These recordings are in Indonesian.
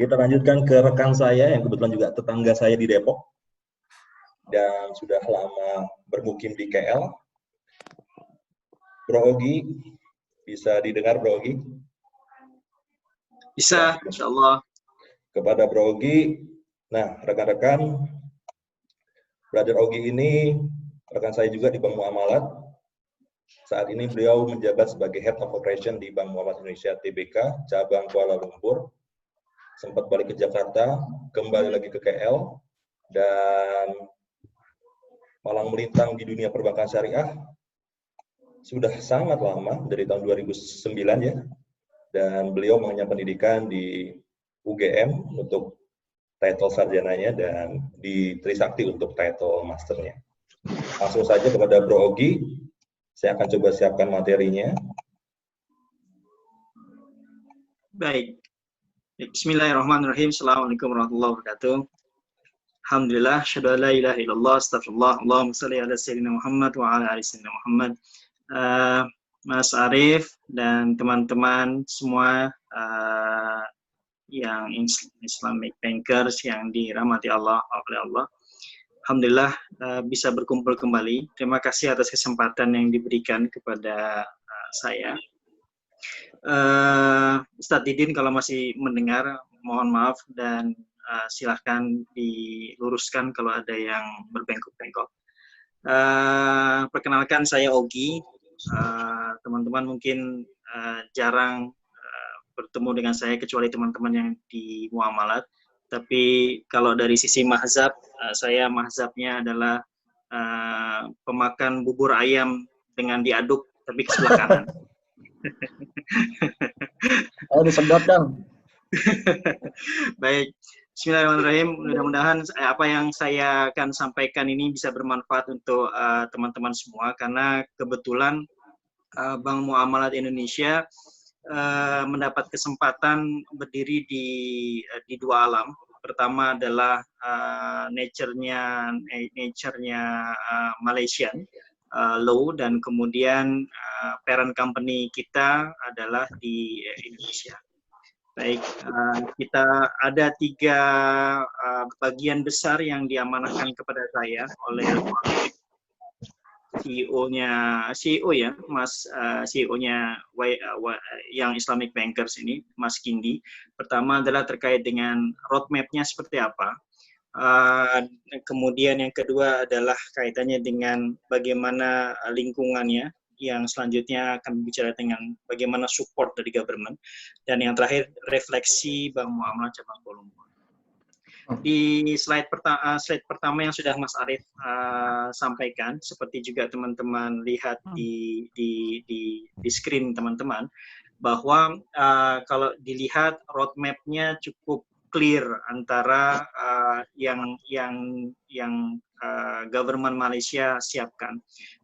Kita lanjutkan ke rekan saya yang kebetulan juga tetangga saya di Depok dan sudah lama bermukim di KL. Bro Ogi, bisa didengar Bro Ogi? Bisa, insya Allah. Kepada Bro Ogi, nah rekan-rekan, Brother Ogi ini rekan saya juga di Bank Muamalat. Saat ini beliau menjabat sebagai Head of Operation di Bank Muamalat Indonesia Tbk, cabang Kuala Lumpur. Sempat balik ke Jakarta, kembali lagi ke KL, dan malang melintang di dunia perbankan syariah sudah sangat lama, dari tahun 2009 ya, dan beliau mengenyam pendidikan di UGM untuk title sarjananya dan di Trisakti untuk title masternya. Langsung saja kepada Bro Ogi, saya akan coba siapkan materinya. Baik. Bismillahirrahmanirrahim. Assalamualaikum warahmatullahi wabarakatuh. Alhamdulillah, syahadu an la ilaha illallah, astagfirullah, Allahumma salli ala sayyidina Muhammad wa ala ali sayyidina Muhammad. Mas Arief dan teman-teman semua yang Islamic Bankers yang dirahmati Allah oleh Allah. Alhamdulillah bisa berkumpul kembali. Terima kasih atas kesempatan yang diberikan kepada saya. Ustadz Didin kalau masih mendengar, mohon maaf dan silahkan diluruskan kalau ada yang berbengkok-bengkok. Perkenalkan saya Ogi. Teman-teman mungkin jarang bertemu dengan saya kecuali teman-teman yang di Muamalat. Tapi kalau dari sisi mazhab, saya mazhabnya adalah pemakan bubur ayam dengan diaduk tapi ke sebelah kanan. Oh, disedot dong. Baik, bismillahirrahmanirrahim. Mudah-mudahan apa yang saya akan sampaikan ini bisa bermanfaat untuk teman-teman semua, karena kebetulan Bank Muamalat Indonesia mendapat kesempatan berdiri di dua alam. Pertama adalah nature-nya Malaysian law, dan kemudian parent company kita adalah di Indonesia. Baik, kita ada 3 bagian besar yang diamanahkan kepada saya oleh CEO ya, Mas CEO-nya yang Islamic Bankers ini, Mas Kindi. Pertama adalah terkait dengan roadmap-nya seperti apa. Kemudian yang kedua adalah kaitannya dengan bagaimana lingkungannya, yang selanjutnya akan bicara dengan bagaimana support dari government, dan yang terakhir refleksi Bank Muamalat Cabang Kuala Lumpur. Di slide pertama yang sudah Mas Arief sampaikan, seperti juga teman-teman lihat di screen teman-teman, bahwa kalau dilihat roadmap-nya cukup clear antara yang government Malaysia siapkan.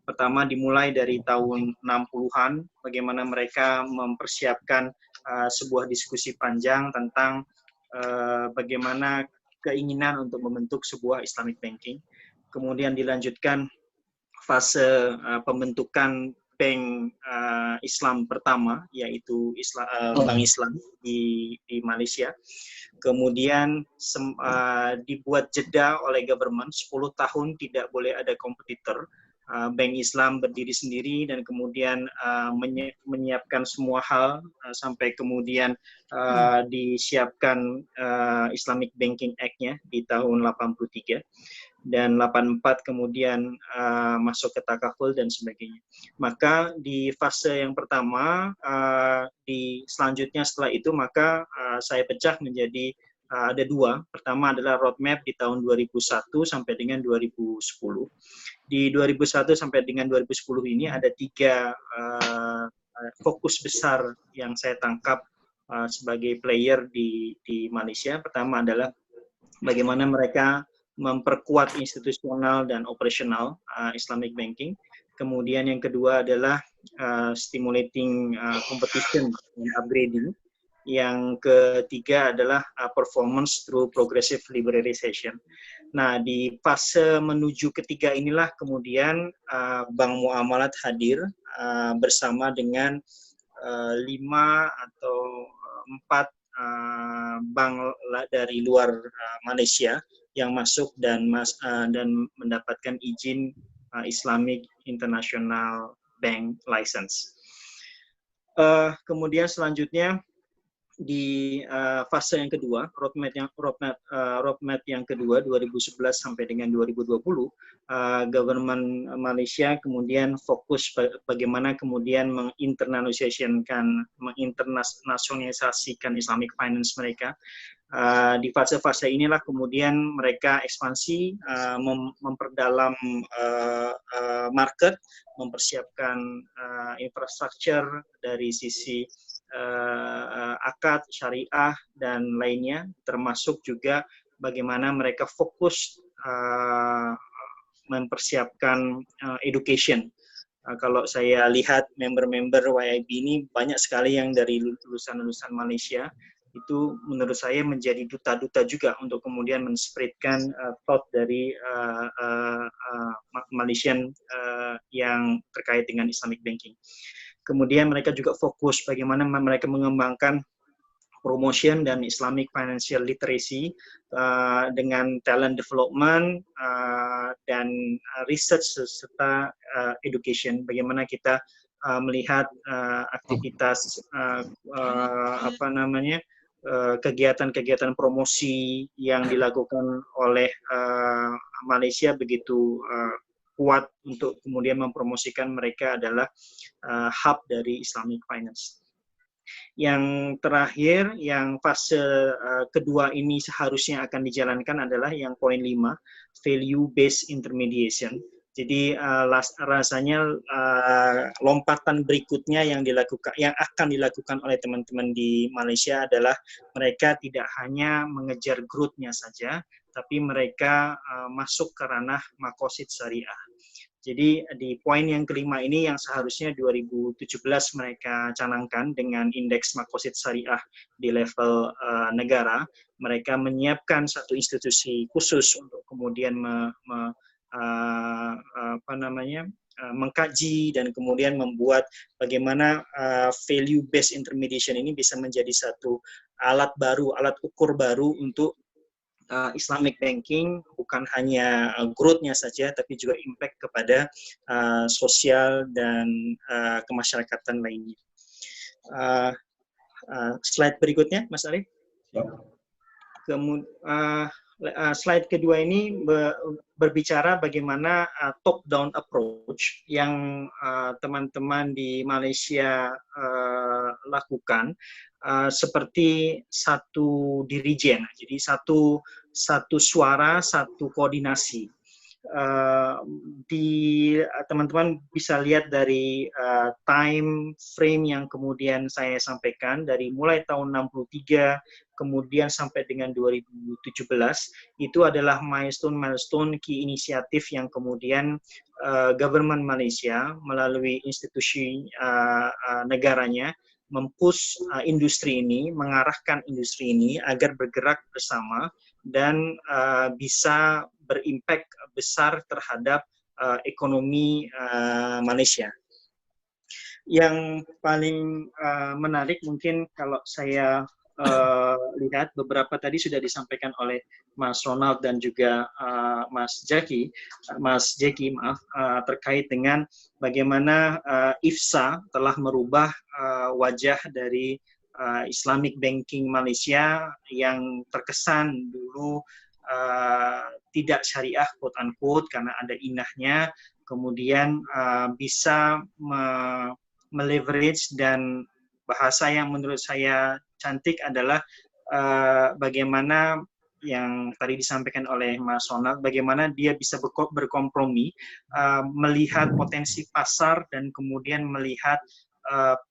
Pertama dimulai dari tahun 60-an, bagaimana mereka mempersiapkan sebuah diskusi panjang tentang bagaimana keinginan untuk membentuk sebuah Islamic banking. Kemudian dilanjutkan fase pembentukan bank Islam pertama, yaitu Bank Islam di Malaysia. Kemudian dibuat jeda oleh government 10 tahun tidak boleh ada kompetitor. Bank Islam berdiri sendiri dan kemudian menyiapkan semua hal sampai kemudian disiapkan Islamic Banking Act-nya di tahun 83. Dan 84 kemudian masuk ke takaful dan sebagainya. Maka di fase yang pertama, selanjutnya setelah itu maka saya pecah menjadi ada 2. Pertama adalah roadmap di tahun 2001 sampai dengan 2010. Di 2001 sampai dengan 2010 ini ada 3 fokus besar yang saya tangkap sebagai player di Malaysia. Pertama adalah bagaimana mereka memperkuat institusional dan operasional Islamic banking. Kemudian yang kedua adalah stimulating competition and upgrading. Yang ketiga adalah performance through progressive liberalization. Nah, di fase menuju ketiga inilah kemudian Bank Muamalat hadir bersama dengan 5 atau 4 bank dari luar Malaysia yang masuk dan mendapatkan izin Islamic International Bank License. Kemudian selanjutnya di fase yang kedua, roadmap yang kedua 2011 sampai dengan 2020, government Malaysia kemudian fokus bagaimana kemudian menginternasionalisasikan Islamic finance mereka. Di fase-fase inilah kemudian mereka ekspansi, memperdalam market, mempersiapkan infrastruktur dari sisi akad, syariah, dan lainnya, termasuk juga bagaimana mereka fokus mempersiapkan education. Kalau saya lihat member-member YIB ini banyak sekali yang dari lulusan-lulusan Malaysia, itu menurut saya menjadi duta-duta juga untuk kemudian men-spreadkan thought dari Malaysian yang terkait dengan Islamic banking. Kemudian mereka juga fokus bagaimana mereka mengembangkan promotion dan Islamic financial literacy dengan talent development dan research serta education. Bagaimana kita melihat aktivitas kegiatan-kegiatan promosi yang dilakukan oleh Malaysia begitu kuat untuk kemudian mempromosikan mereka adalah hub dari Islamic finance. Yang terakhir, yang fase kedua ini seharusnya akan dijalankan adalah yang poin 5, value based intermediation. Jadi rasanya lompatan berikutnya yang akan dilakukan oleh teman-teman di Malaysia adalah mereka tidak hanya mengejar growth-nya saja, tapi mereka masuk ke ranah makosid syariah. Jadi di poin yang kelima ini yang seharusnya 2017 mereka canangkan dengan indeks makosid syariah di level negara, mereka menyiapkan satu institusi khusus untuk kemudian mengkaji dan kemudian membuat bagaimana value based intermediation ini bisa menjadi satu alat baru, alat ukur baru untuk Islamic banking, bukan hanya growth-nya saja, tapi juga impact kepada sosial dan kemasyarakatan lainnya. Slide berikutnya, Mas Arif. Slide kedua ini berbicara bagaimana top-down approach yang teman-teman di Malaysia lakukan, seperti satu dirijen, jadi satu suara, satu koordinasi. Teman-teman bisa lihat dari time frame yang kemudian saya sampaikan, dari mulai tahun 63 kemudian sampai dengan 2017, itu adalah milestone key inisiatif yang kemudian government Malaysia melalui institusi negaranya mempush industri ini, mengarahkan industri ini agar bergerak bersama dan bisa berimpact besar terhadap ekonomi Malaysia. Yang paling menarik mungkin kalau saya lihat beberapa tadi sudah disampaikan oleh Mas Ronald dan juga Mas Jeki, terkait dengan bagaimana IFSA telah merubah wajah dari Islamic banking Malaysia yang terkesan dulu tidak syariah quote unquote karena ada inahnya, kemudian bisa meleverage, dan bahasa yang menurut saya cantik adalah bagaimana yang tadi disampaikan oleh Mas Ronald, bagaimana dia bisa berkompromi, melihat potensi pasar dan kemudian melihat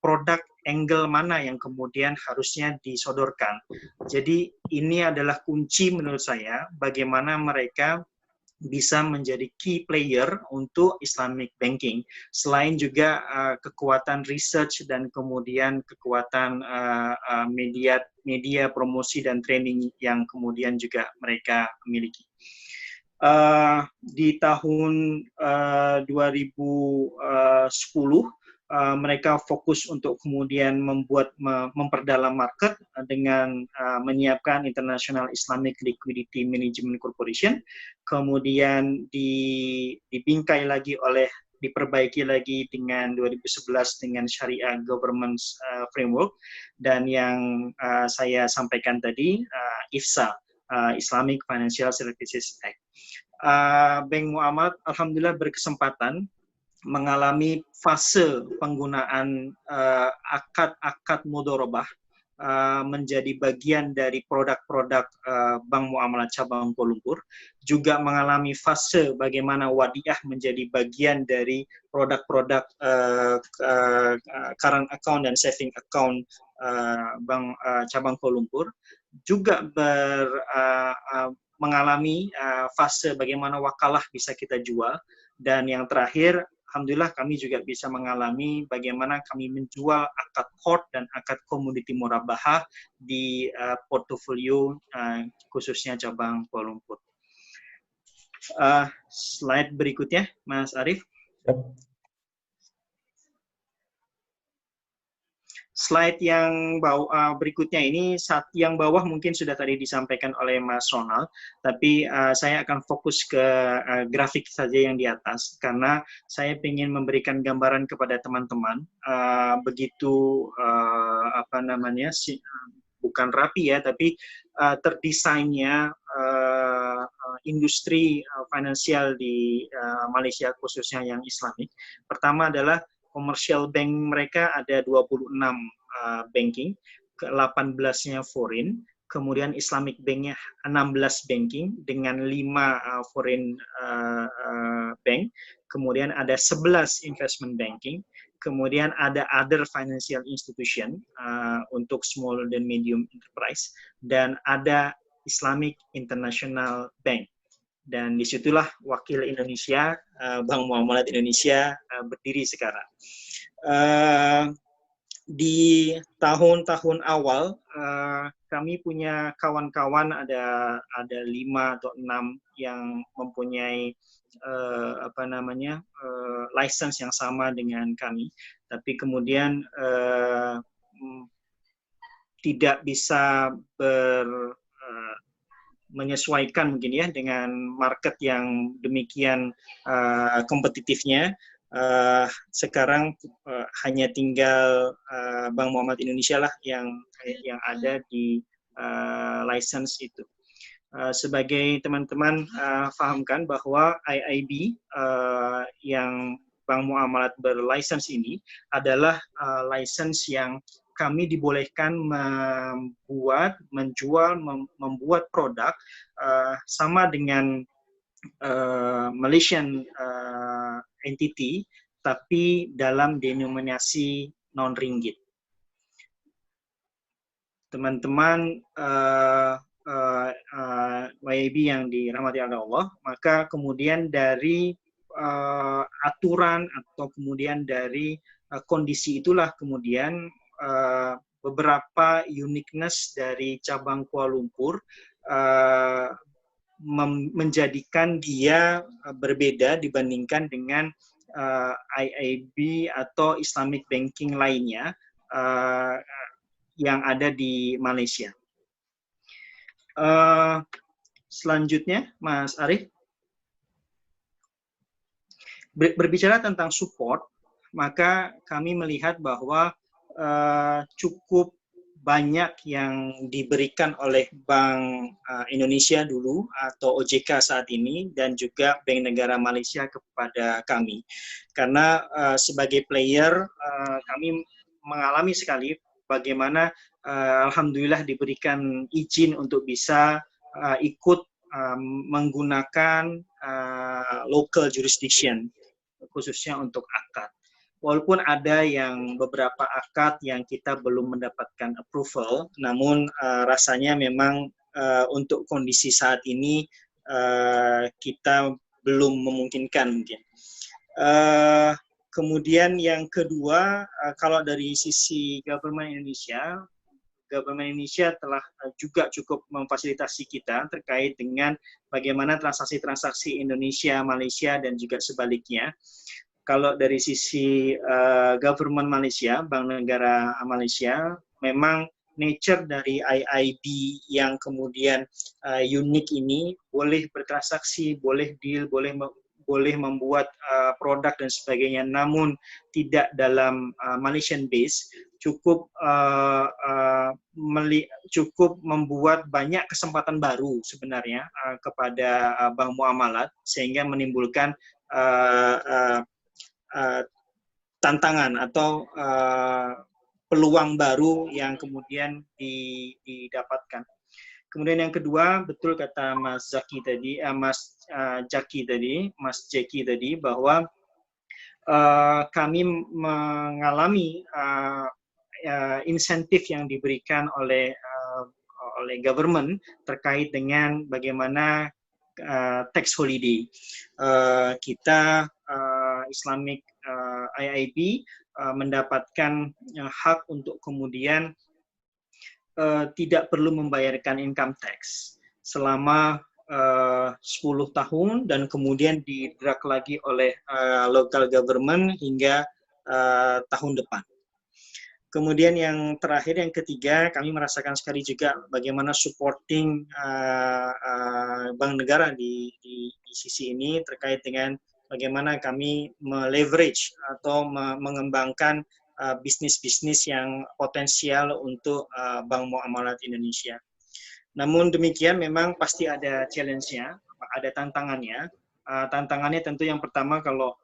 produk angle mana yang kemudian harusnya disodorkan. Jadi ini adalah kunci menurut saya bagaimana mereka bisa menjadi key player untuk Islamic banking, selain juga kekuatan research dan kemudian kekuatan media promosi dan training yang kemudian juga mereka miliki. Di tahun 2010 mereka fokus untuk kemudian memperdalam market dengan menyiapkan International Islamic Liquidity Management Corporation, kemudian dibingkai lagi diperbaiki lagi dengan 2011 dengan Syariah Governance Framework, dan yang saya sampaikan tadi IFSA, Islamic Financial Services Act. Bank Muamalat alhamdulillah berkesempatan mengalami fase penggunaan akad mudharabah menjadi bagian dari produk-produk Bank Muamalat Cabang Kuala Lumpur, juga mengalami fase bagaimana Wadiah menjadi bagian dari produk-produk current account dan saving account Bank Cabang Kuala Lumpur, juga mengalami fase bagaimana wakalah bisa kita jual, dan yang terakhir alhamdulillah kami juga bisa mengalami bagaimana kami menjual akad khord dan akad komoditi murabahah di portofolio khususnya cabang Kuala Lumpur. Slide berikutnya, Mas Arief. Slide yang berikutnya ini, yang bawah mungkin sudah tadi disampaikan oleh Mas Ronald, tapi saya akan fokus ke grafik saja yang di atas, karena saya ingin memberikan gambaran kepada teman-teman begitu bukan rapi ya, tapi terdesainnya industri finansial di Malaysia khususnya yang Islamik. Pertama adalah commercial bank mereka ada 26 banking, ke-18-nya foreign, kemudian Islamic Bank-nya 16 banking dengan 5 foreign bank, kemudian ada 11 investment banking, kemudian ada other financial institution untuk small dan medium enterprise, dan ada Islamic International Bank. Dan disitulah wakil Indonesia, Bank Muamalat Indonesia berdiri sekarang. Di tahun-tahun awal, kami punya kawan-kawan ada 5 atau 6 yang mempunyai license yang sama dengan kami, tapi kemudian tidak bisa menyesuaikan mungkin ya dengan market yang demikian kompetitifnya. Sekarang hanya tinggal Bank Muamalat Indonesia lah yang ada di license itu. Sebagai teman-teman fahamkan bahwa IIB yang Bank Muamalat berlicense ini adalah license yang kami dibolehkan membuat produk sama dengan Malaysian entity, tapi dalam denominasi non-ringgit. Teman-teman YIB yang dirahmati Allah, maka kemudian dari aturan atau kemudian dari kondisi itulah kemudian beberapa uniqueness dari cabang Kuala Lumpur menjadikan dia berbeda dibandingkan dengan IIB atau Islamic Banking lainnya yang ada di Malaysia. Selanjutnya, Mas Arief. Berbicara tentang support, maka kami melihat bahwa cukup banyak yang diberikan oleh Bank Indonesia dulu atau OJK saat ini dan juga Bank Negara Malaysia kepada kami. Karena sebagai player kami mengalami sekali bagaimana alhamdulillah diberikan izin untuk bisa ikut menggunakan local jurisdiction khususnya untuk akad. Walaupun ada yang beberapa akad yang kita belum mendapatkan approval, namun rasanya memang untuk kondisi saat ini kita belum memungkinkan mungkin. Kemudian yang kedua, kalau dari sisi Government Indonesia telah juga cukup memfasilitasi kita terkait dengan bagaimana transaksi-transaksi Indonesia, Malaysia, dan juga sebaliknya. kalau dari sisi government Malaysia, Bank Negara Malaysia, memang nature dari IIB yang kemudian unik ini boleh bertransaksi, boleh deal, boleh membuat produk dan sebagainya, namun tidak dalam Malaysian base, cukup membuat banyak kesempatan baru sebenarnya kepada bank muamalat, sehingga menimbulkan tantangan atau peluang baru yang kemudian didapatkan. Kemudian yang kedua, betul kata Mas Zaki tadi, Mas Jeki tadi, bahwa kami mengalami insentif yang diberikan oleh government terkait dengan bagaimana tax holiday. Kita Islamic IIB mendapatkan hak untuk kemudian tidak perlu membayarkan income tax selama 10 tahun dan kemudian di-drag lagi oleh local government hingga tahun depan. Kemudian yang terakhir, yang ketiga, kami merasakan sekali juga bagaimana supporting bank negara di sisi ini terkait dengan bagaimana kami meleverage atau mengembangkan bisnis-bisnis yang potensial untuk Bank Muamalat Indonesia. Namun demikian memang pasti ada challenge-nya, ada tantangannya. Tantangannya tentu yang pertama kalau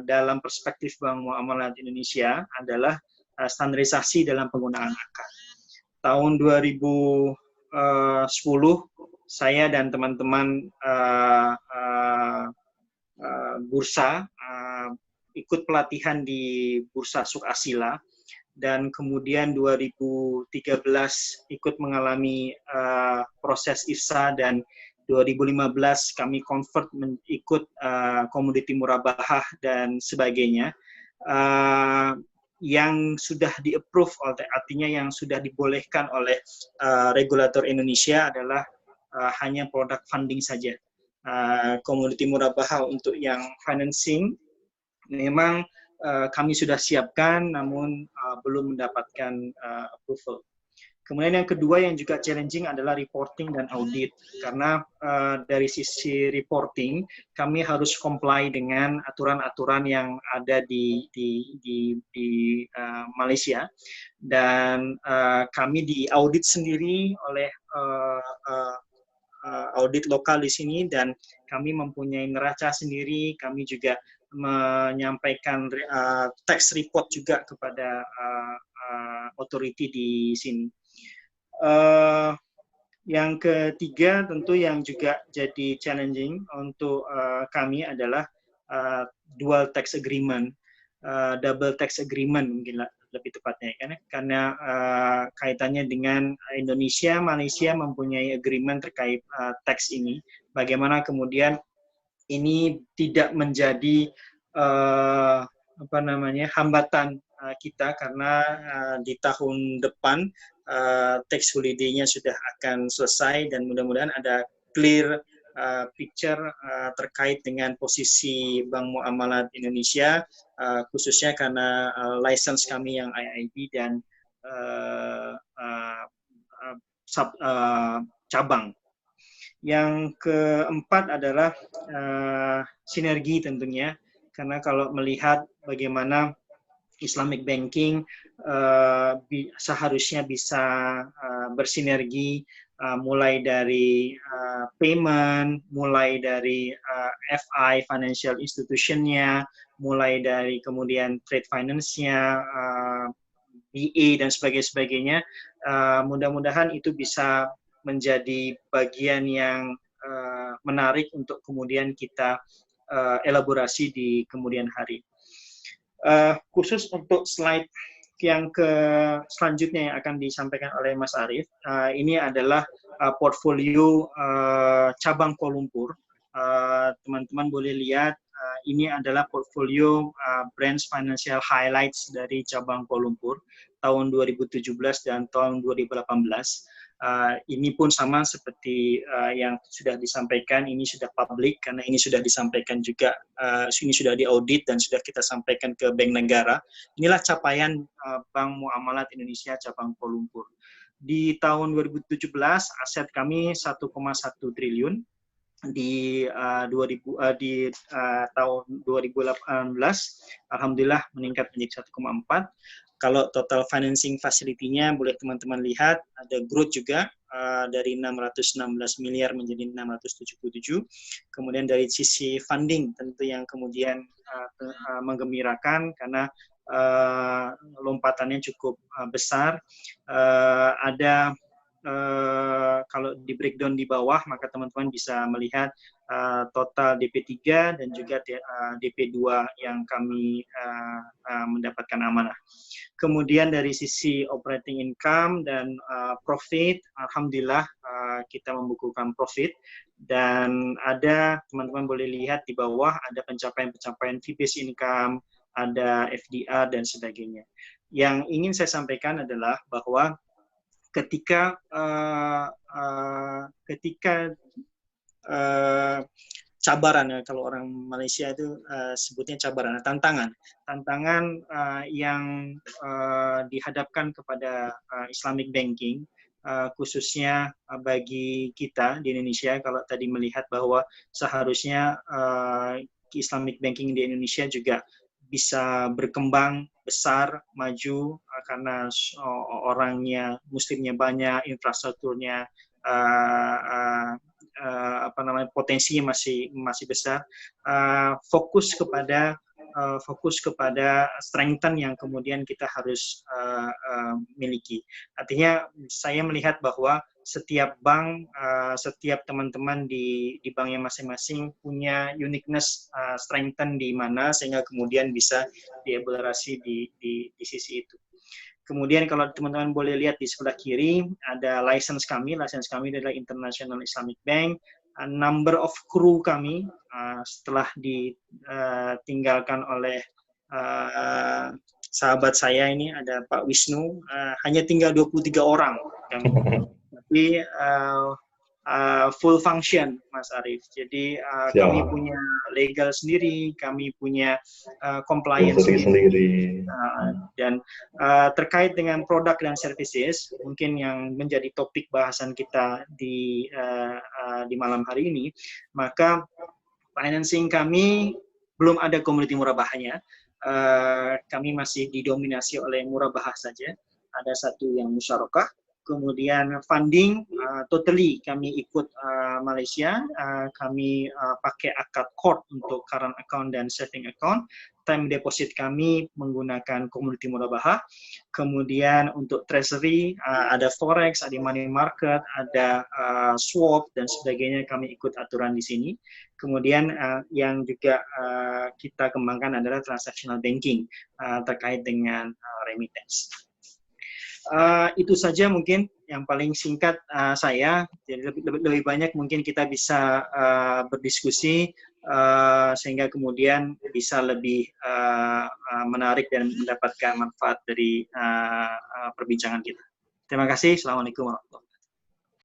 dalam perspektif Bank Muamalat Indonesia adalah standarisasi dalam penggunaan akad. Tahun 2010 saya dan teman-teman bursa ikut pelatihan di Bursa Sukasila, dan kemudian 2013 ikut mengalami proses IFSA, dan 2015 kami convert ikut komoditi murabahah dan sebagainya, yang sudah di-approve, artinya yang sudah dibolehkan oleh regulator Indonesia adalah hanya produk funding saja. Komoditi murabahah untuk yang financing memang kami sudah siapkan, namun belum mendapatkan approval. Kemudian yang kedua yang juga challenging adalah reporting dan audit, karena dari sisi reporting kami harus comply dengan aturan-aturan yang ada di Malaysia, dan kami diaudit sendiri oleh audit lokal di sini, dan kami mempunyai neraca sendiri. Kami juga menyampaikan tax report juga kepada authority di sini. Yang ketiga tentu yang juga jadi challenging untuk kami adalah dual tax agreement, double tax agreement mungkin lebih tepatnya, karena kaitannya dengan Indonesia, Malaysia mempunyai agreement terkait tax ini. Bagaimana kemudian ini tidak menjadi hambatan kita, karena di tahun depan tax holiday-nya sudah akan selesai, dan mudah-mudahan ada clear picture terkait dengan posisi Bank Muamalat Indonesia, khususnya karena license kami yang IIB dan cabang. Yang keempat adalah sinergi tentunya, karena kalau melihat bagaimana Islamic banking seharusnya bisa bersinergi, mulai dari payment, mulai dari FI, financial institution-nya, mulai dari kemudian trade finance-nya, BA, dan sebagainya. Mudah-mudahan itu bisa menjadi bagian yang menarik untuk kemudian kita elaborasi di kemudian hari. Khusus untuk slide yang selanjutnya yang akan disampaikan oleh Mas Arief, ini adalah portfolio cabang Kuala Lumpur. Teman-teman boleh lihat, ini adalah portfolio branch financial highlights dari cabang Kuala Lumpur tahun 2017 dan tahun 2018. Ini pun sama seperti yang sudah disampaikan, ini sudah publik karena ini sudah disampaikan juga, ini sudah diaudit dan sudah kita sampaikan ke Bank Negara. Inilah capaian Bank Muamalat Indonesia cabang Kuala Lumpur. Di tahun 2017 aset kami 1,1 triliun. Di tahun 2018 alhamdulillah meningkat menjadi 1,4. Kalau total financing facility-nya boleh teman-teman lihat ada growth juga dari 616 miliar menjadi 677. Kemudian dari sisi funding tentu yang kemudian menggembirakan karena lompatannya cukup besar. Ada kalau di breakdown di bawah maka teman-teman bisa melihat total DP3 dan juga DP2 yang kami mendapatkan amanah. Kemudian dari sisi operating income dan profit, alhamdulillah kita membukukan profit dan ada teman-teman boleh lihat di bawah ada pencapaian-pencapaian fee-based income, ada FDR dan sebagainya. Yang ingin saya sampaikan adalah bahwa ketika cabaran, ya, kalau orang Malaysia itu sebutnya cabaran, tantangan yang dihadapkan kepada Islamic banking, khususnya bagi kita di Indonesia. Kalau tadi melihat bahwa seharusnya Islamic banking di Indonesia juga bisa berkembang besar, maju karena orangnya, muslimnya banyak, infrastrukturnya potensinya masih besar. Fokus kepada strengthen yang kemudian kita harus miliki. Artinya saya melihat bahwa setiap bank, setiap teman-teman di banknya masing-masing punya uniqueness, strengthen di mana sehingga kemudian bisa dievaluasi di sisi itu. Kemudian kalau teman-teman boleh lihat di sebelah kiri ada license kami adalah International Islamic Bank. Number of crew kami setelah ditinggalkan oleh sahabat saya ini ada Pak Wisnu, hanya tinggal 23 orang. Tapi full function, Mas Arief. Jadi kami punya legal sendiri, kami punya compliance sendiri. Dan terkait dengan produk dan services, mungkin yang menjadi topik bahasan kita di malam hari ini, maka financing kami belum ada komoditi murabahnya. Kami masih didominasi oleh murabahah saja. Ada satu yang musyarakah. Kemudian funding, totally kami ikut Malaysia, kami pakai akad court untuk current account dan saving account. Time deposit kami menggunakan komoditi murabahah. Kemudian untuk treasury, ada forex, ada money market, ada swap dan sebagainya, kami ikut aturan di sini. Kemudian yang juga kita kembangkan adalah transactional banking terkait dengan remittance. Itu saja mungkin yang paling singkat saya. Jadi lebih banyak mungkin kita bisa berdiskusi sehingga kemudian bisa lebih menarik dan mendapatkan manfaat dari perbincangan kita. Terima kasih. Assalamualaikum warahmatullahi wabarakatuh.